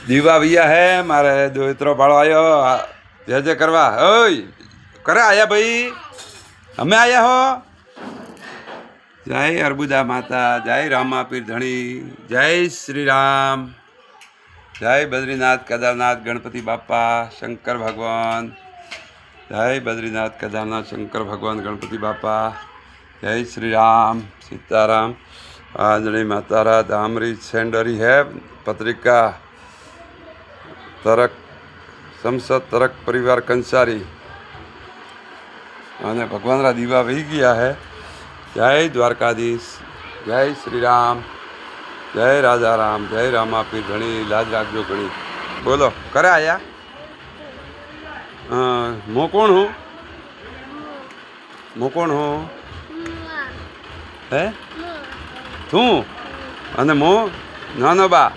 દીવા ભૈયા હે મારે દોતરો ભાડો આવ્યો જે કરવા ઓય કરે આયા ભાઈ અમે આયા હો જય અર્બુદા માતા જય રામાપીર ધણી જય શ્રી રામ જય બદ્રીનાથ કેદારનાથ ગણપતિ બાપા શંકર ભગવાન જય બદ્રીનાથ કેદારનાથ શંકર ભગવાન ગણપતિ બાપા जय श्री राम सीताराम आंजनी मातारा दामरी सेंडरी है पत्रिका तरक संसद तरक परिवार कंसारी અને ભગવાનના દીવા વહી ગયા હે જય દ્વારકાધીશ જય શ્રી રામ જય રાજારામ જય રામાપીર ઘણી લાજ રાખજો ઘણી બોલો કરે આયા હું કોણ હું હે તું અને મો નાનો બા